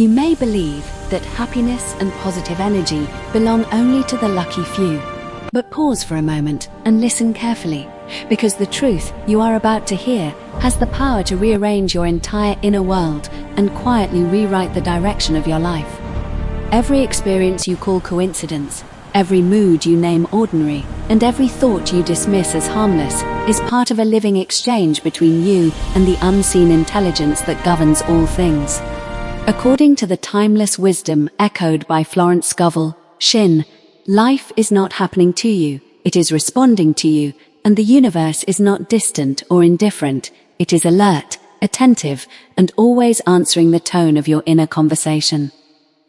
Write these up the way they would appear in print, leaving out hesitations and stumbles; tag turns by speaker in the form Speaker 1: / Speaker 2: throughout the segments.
Speaker 1: You may believe that happiness and positive energy belong only to the lucky few. But pause for a moment and listen carefully, because the truth you are about to hear has the power to rearrange your entire inner world and quietly rewrite the direction of your life. Every experience you call coincidence, every mood you name ordinary, and every thought you dismiss as harmless is part of a living exchange between you and the unseen intelligence that governs all things. According to the timeless wisdom echoed by Florence Scovel Shinn, life is not happening to you, it is responding to you, and the universe is not distant or indifferent, it is alert, attentive, and always answering the tone of your inner conversation.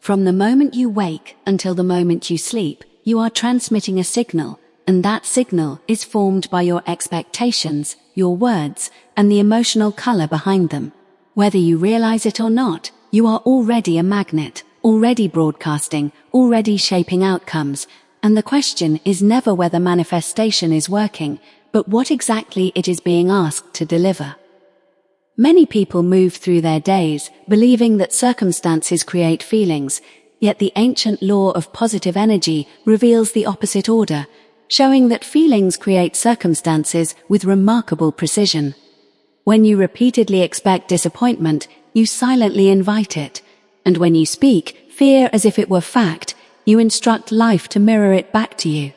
Speaker 1: From the moment you wake until the moment you sleep, you are transmitting a signal, and that signal is formed by your expectations, your words, and the emotional color behind them. Whether you realize it or not, you are already a magnet, already broadcasting, already shaping outcomes, and the question is never whether manifestation is working, but what exactly it is being asked to deliver. Many people move through their days believing that circumstances create feelings, yet the ancient law of positive energy reveals the opposite order, showing that feelings create circumstances with remarkable precision. When you repeatedly expect disappointment, you silently invite it, and when you speak fear as if it were fact, you instruct life to mirror it back to you.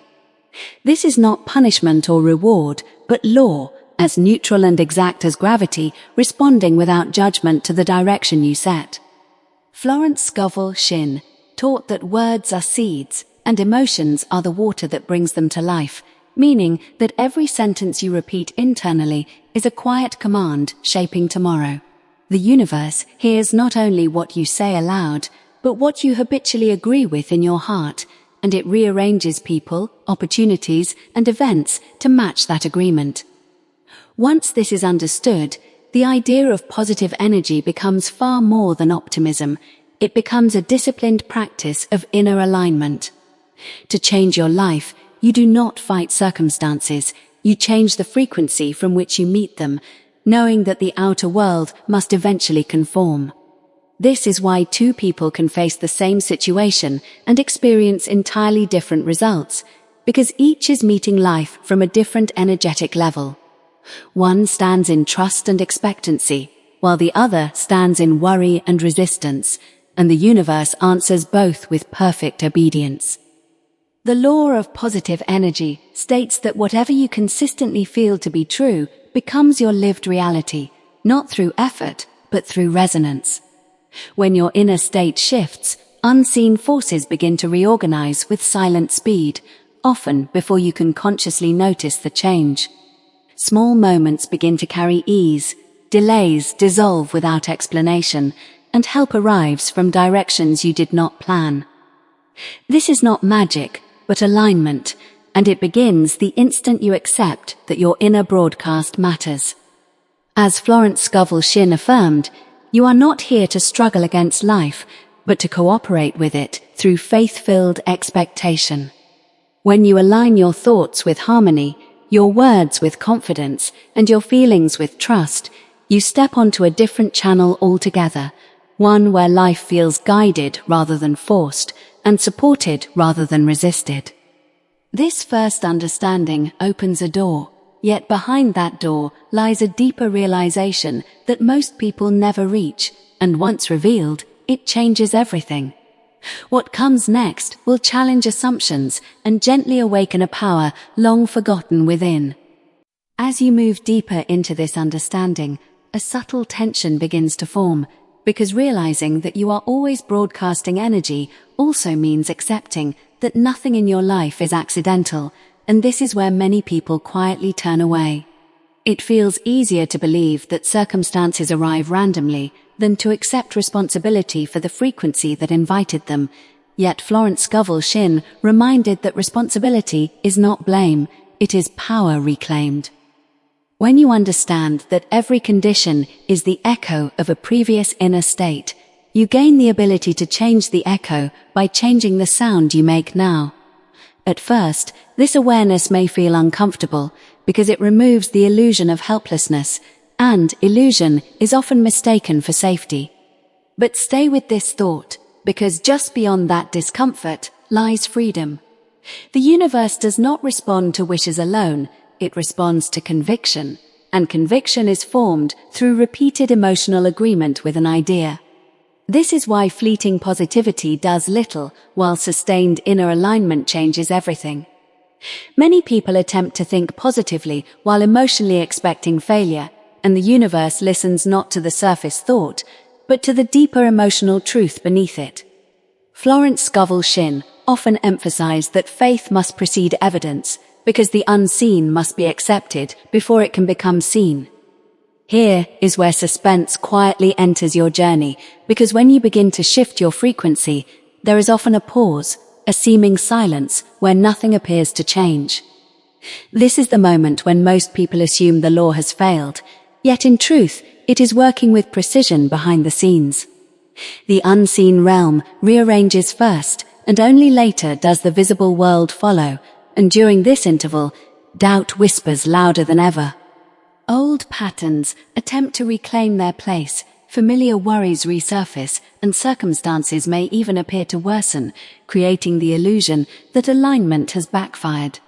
Speaker 1: This is not punishment or reward, but law, as neutral and exact as gravity, responding without judgment to the direction you set. Florence Scovel Shinn taught that words are seeds, and emotions are the water that brings them to life, meaning that every sentence you repeat internally is a quiet command shaping tomorrow. The universe hears not only what you say aloud, but what you habitually agree with in your heart, and it rearranges people, opportunities, and events to match that agreement. Once this is understood, the idea of positive energy becomes far more than optimism. It becomes a disciplined practice of inner alignment. To change your life, you do not fight circumstances, you change the frequency from which you meet them, knowing that the outer world must eventually conform. This is why two people can face the same situation and experience entirely different results, because each is meeting life from a different energetic level. One stands in trust and expectancy, while the other stands in worry and resistance, and the universe answers both with perfect obedience. The law of positive energy states that whatever you consistently feel to be true becomes your lived reality, not through effort, but through resonance. When your inner state shifts, unseen forces begin to reorganize with silent speed, often before you can consciously notice the change. Small moments begin to carry ease, delays dissolve without explanation, and help arrives from directions you did not plan. This is not magic, but alignment, and it begins the instant you accept that your inner broadcast matters. As Florence Scovel Shinn affirmed, you are not here to struggle against life, but to cooperate with it through faith-filled expectation. When you align your thoughts with harmony, your words with confidence, and your feelings with trust, you step onto a different channel altogether, one where life feels guided rather than forced, and supported rather than resisted. This first understanding opens a door, yet behind that door lies a deeper realization that most people never reach, and once revealed, it changes everything. What comes next will challenge assumptions and gently awaken a power long forgotten within. As you move deeper into this understanding, a subtle tension begins to form, because realizing that you are always broadcasting energy also means accepting that nothing in your life is accidental, and this is where many people quietly turn away. It feels easier to believe that circumstances arrive randomly than to accept responsibility for the frequency that invited them, yet Florence Scovel Shinn reminded that responsibility is not blame, it is power reclaimed. When you understand that every condition is the echo of a previous inner state, you gain the ability to change the echo by changing the sound you make now. At first, this awareness may feel uncomfortable because it removes the illusion of helplessness, and illusion is often mistaken for safety. But stay with this thought, because just beyond that discomfort lies freedom. The universe does not respond to wishes alone, it responds to conviction, and conviction is formed through repeated emotional agreement with an idea. This is why fleeting positivity does little, while sustained inner alignment changes everything. Many people attempt to think positively while emotionally expecting failure, and the universe listens not to the surface thought, but to the deeper emotional truth beneath it. Florence Scovel Shinn often emphasized that faith must precede evidence, because the unseen must be accepted before it can become seen. Here is where suspense quietly enters your journey, because when you begin to shift your frequency, there is often a pause, a seeming silence where nothing appears to change. This is the moment when most people assume the law has failed, yet in truth, it is working with precision behind the scenes. The unseen realm rearranges first, and only later does the visible world follow, and during this interval, doubt whispers louder than ever. Old patterns attempt to reclaim their place, familiar worries resurface, and circumstances may even appear to worsen, creating the illusion that alignment has backfired.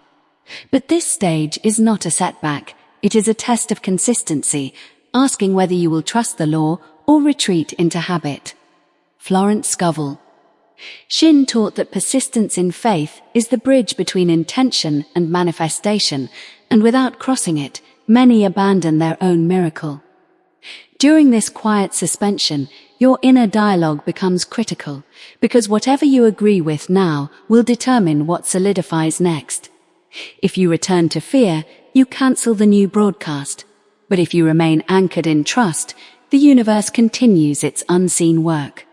Speaker 1: But this stage is not a setback, it is a test of consistency, asking whether you will trust the law or retreat into habit. Florence Scovel Shinn taught that persistence in faith is the bridge between intention and manifestation, and without crossing it, many abandon their own miracle. During this quiet suspension, your inner dialogue becomes critical, because whatever you agree with now will determine what solidifies next. If you return to fear, you cancel the new broadcast. But if you remain anchored in trust, the universe continues its unseen work.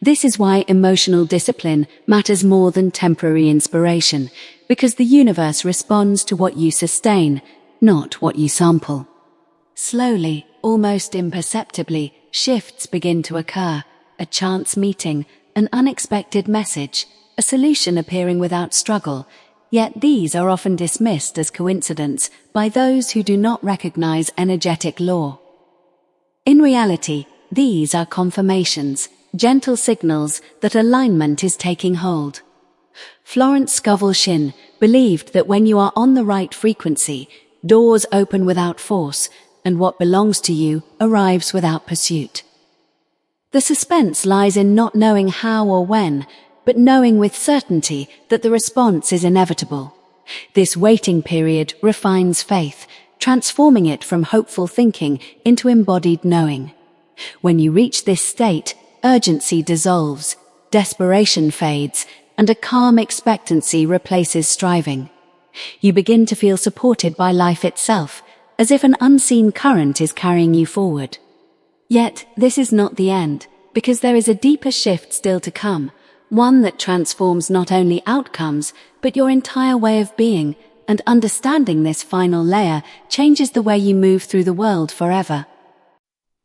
Speaker 1: This is why emotional discipline matters more than temporary inspiration, because the universe responds to what you sustain, not what you sample. Slowly, almost imperceptibly, shifts begin to occur, a chance meeting, an unexpected message, a solution appearing without struggle, yet these are often dismissed as coincidence by those who do not recognize energetic law. In reality, these are confirmations, gentle signals that alignment is taking hold. Florence Scovel Shinn believed that when you are on the right frequency, doors open without force, and what belongs to you arrives without pursuit. The suspense lies in not knowing how or when, but knowing with certainty that the response is inevitable. This waiting period refines faith, transforming it from hopeful thinking into embodied knowing. When you reach this state, urgency dissolves, desperation fades, and a calm expectancy replaces striving. You begin to feel supported by life itself, as if an unseen current is carrying you forward. Yet, this is not the end, because there is a deeper shift still to come, one that transforms not only outcomes, but your entire way of being, and understanding this final layer changes the way you move through the world forever.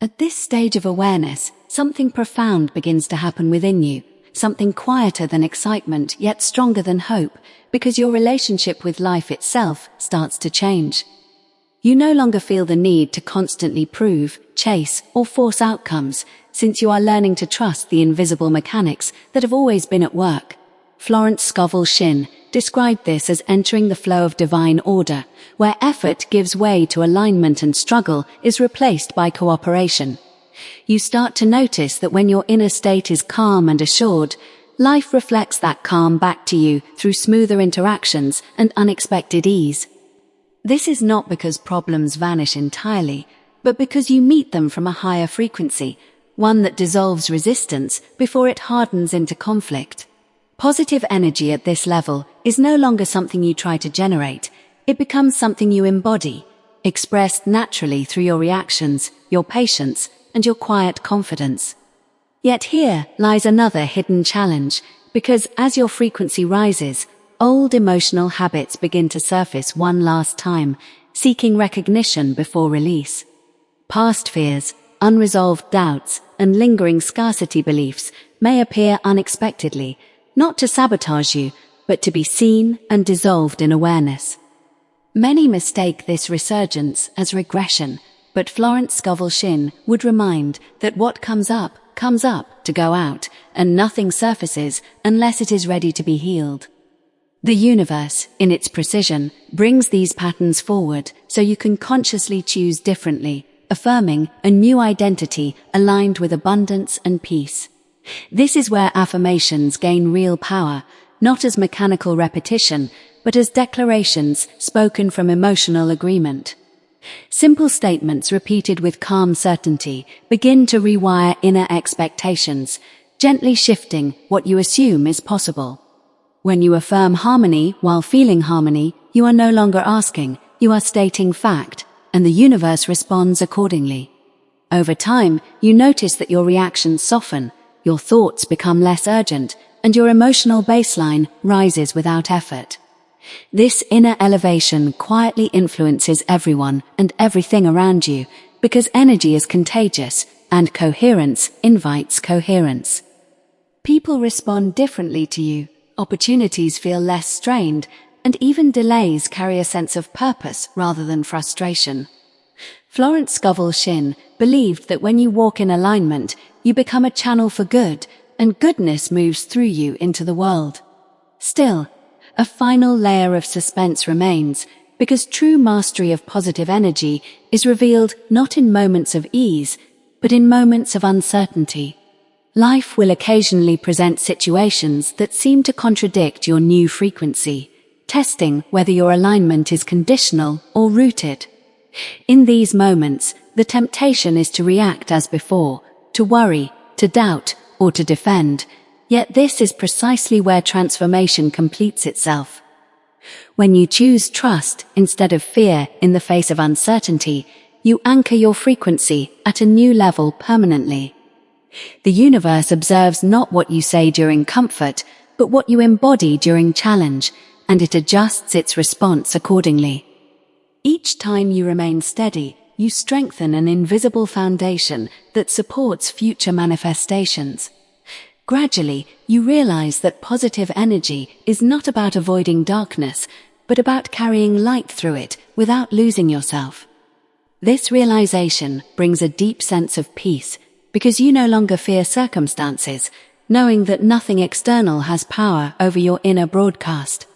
Speaker 1: At this stage of awareness, something profound begins to happen within you, something quieter than excitement, yet stronger than hope, because your relationship with life itself starts to change. You no longer feel the need to constantly prove, chase, or force outcomes, since you are learning to trust the invisible mechanics that have always been at work. Florence Scovel Shinn described this as entering the flow of divine order, where effort gives way to alignment and struggle is replaced by cooperation. You start to notice that when your inner state is calm and assured, life reflects that calm back to you through smoother interactions and unexpected ease. This is not because problems vanish entirely, but because you meet them from a higher frequency, one that dissolves resistance before it hardens into conflict. Positive energy at this level is no longer something you try to generate, it becomes something you embody, expressed naturally through your reactions, your patience, and your quiet confidence. Yet here lies another hidden challenge, because as your frequency rises, old emotional habits begin to surface one last time, seeking recognition before release. Past fears, unresolved doubts, and lingering scarcity beliefs may appear unexpectedly, not to sabotage you, but to be seen and dissolved in awareness. Many mistake this resurgence as regression, but Florence Scovel Shinn would remind that what comes up comes up to go out, and nothing surfaces unless it is ready to be healed. The universe, in its precision, brings these patterns forward so you can consciously choose differently, affirming a new identity aligned with abundance and peace. This is where affirmations gain real power, not as mechanical repetition, but as declarations spoken from emotional agreement. Simple statements repeated with calm certainty begin to rewire inner expectations, gently shifting what you assume is possible. When you affirm harmony while feeling harmony, you are no longer asking, you are stating fact, and the universe responds accordingly. Over time, you notice that your reactions soften, your thoughts become less urgent, and your emotional baseline rises without effort. This inner elevation quietly influences everyone and everything around you, because energy is contagious, and coherence invites coherence. People respond differently to you, opportunities feel less strained, and even delays carry a sense of purpose rather than frustration. Florence Scovel Shinn believed that when you walk in alignment, you become a channel for good, and goodness moves through you into the world. Still, a final layer of suspense remains, because true mastery of positive energy is revealed not in moments of ease, but in moments of uncertainty. Life will occasionally present situations that seem to contradict your new frequency, testing whether your alignment is conditional or rooted. In these moments, the temptation is to react as before, to worry, to doubt, or to defend, yet this is precisely where transformation completes itself. When you choose trust instead of fear in the face of uncertainty, you anchor your frequency at a new level permanently. The universe observes not what you say during comfort, but what you embody during challenge, and it adjusts its response accordingly. Each time you remain steady, you strengthen an invisible foundation that supports future manifestations. Gradually, you realize that positive energy is not about avoiding darkness, but about carrying light through it without losing yourself. This realization brings a deep sense of peace, because you no longer fear circumstances, knowing that nothing external has power over your inner broadcast.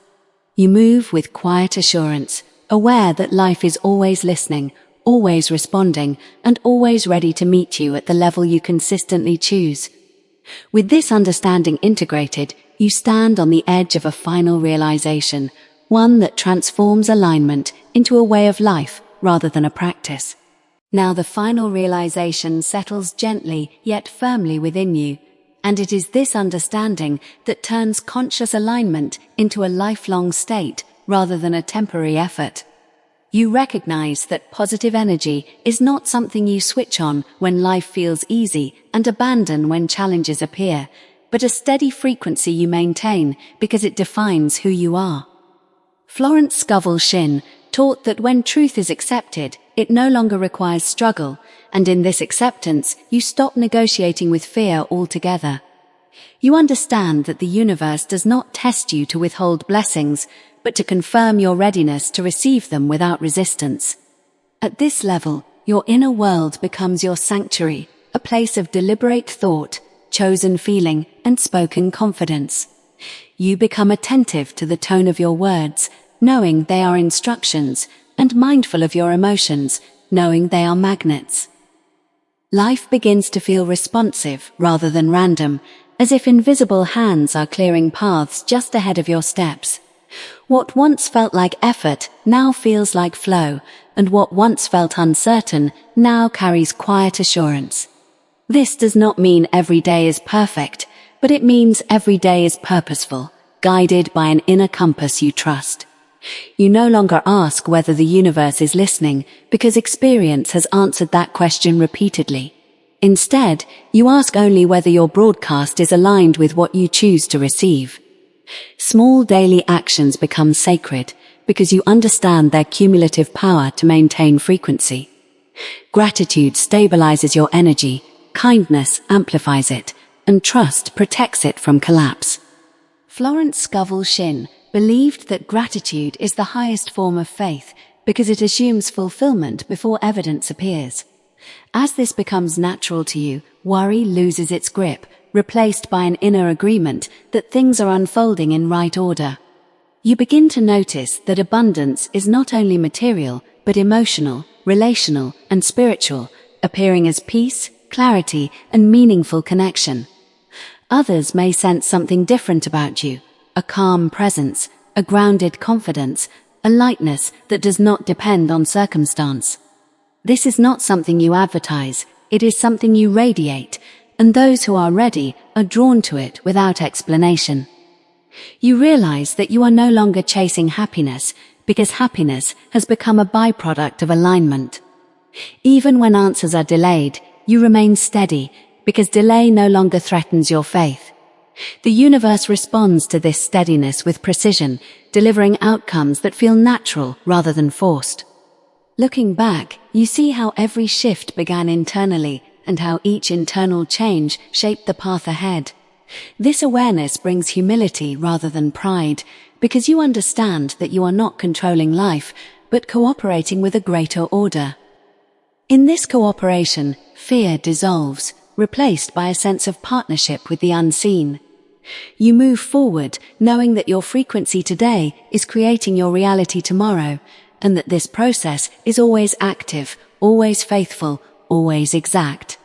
Speaker 1: You move with quiet assurance, aware that life is always listening, always responding, and always ready to meet you at the level you consistently choose. With this understanding integrated, you stand on the edge of a final realization, one that transforms alignment into a way of life rather than a practice. Now the final realization settles gently yet firmly within you, and it is this understanding that turns conscious alignment into a lifelong state rather than a temporary effort. You recognize that positive energy is not something you switch on when life feels easy and abandon when challenges appear, but a steady frequency you maintain because it defines who you are. Florence Scovel Shinn taught that when truth is accepted, it no longer requires struggle, and in this acceptance, you stop negotiating with fear altogether. You understand that the universe does not test you to withhold blessings, but to confirm your readiness to receive them without resistance. At this level, your inner world becomes your sanctuary, a place of deliberate thought, chosen feeling, and spoken confidence. You become attentive to the tone of your words, knowing they are instructions, and mindful of your emotions, knowing they are magnets. Life begins to feel responsive rather than random, as if invisible hands are clearing paths just ahead of your steps. What once felt like effort now feels like flow, and what once felt uncertain now carries quiet assurance. This does not mean every day is perfect, but it means every day is purposeful, guided by an inner compass you trust. You no longer ask whether the universe is listening, because experience has answered that question repeatedly. Instead, you ask only whether your broadcast is aligned with what you choose to receive. Small daily actions become sacred because you understand their cumulative power to maintain frequency. Gratitude stabilizes your energy, kindness amplifies it, and trust protects it from collapse. Florence Scovel Shinn believed that gratitude is the highest form of faith because it assumes fulfillment before evidence appears. As this becomes natural to you, worry loses its grip, replaced by an inner agreement that things are unfolding in right order. You begin to notice that abundance is not only material, but emotional, relational, and spiritual, appearing as peace, clarity, and meaningful connection. Others may sense something different about you, a calm presence, a grounded confidence, a lightness that does not depend on circumstance. This is not something you advertise, it is something you radiate, and those who are ready are drawn to it without explanation. You realize that you are no longer chasing happiness, because happiness has become a byproduct of alignment. Even when answers are delayed, you remain steady, because delay no longer threatens your faith. The universe responds to this steadiness with precision, delivering outcomes that feel natural rather than forced. Looking back, you see how every shift began internally and how each internal change shaped the path ahead. This awareness brings humility rather than pride, because you understand that you are not controlling life, but cooperating with a greater order. In this cooperation, fear dissolves, replaced by a sense of partnership with the unseen. You move forward, knowing that your frequency today is creating your reality tomorrow, and that this process is always active, always faithful, always exact.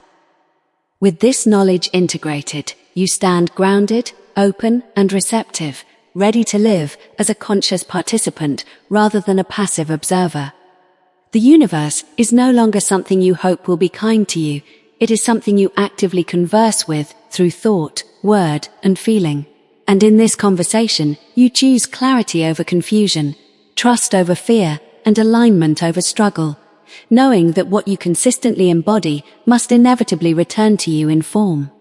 Speaker 1: With this knowledge integrated, you stand grounded, open, and receptive, ready to live as a conscious participant rather than a passive observer. The universe is no longer something you hope will be kind to you, it is something you actively converse with through thought, word, and feeling. And in this conversation, you choose clarity over confusion, trust over fear, and alignment over struggle, knowing that what you consistently embody must inevitably return to you in form.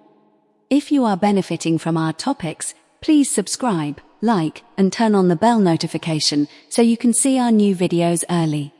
Speaker 1: If you are benefiting from our topics, please subscribe, like, and turn on the bell notification so you can see our new videos early.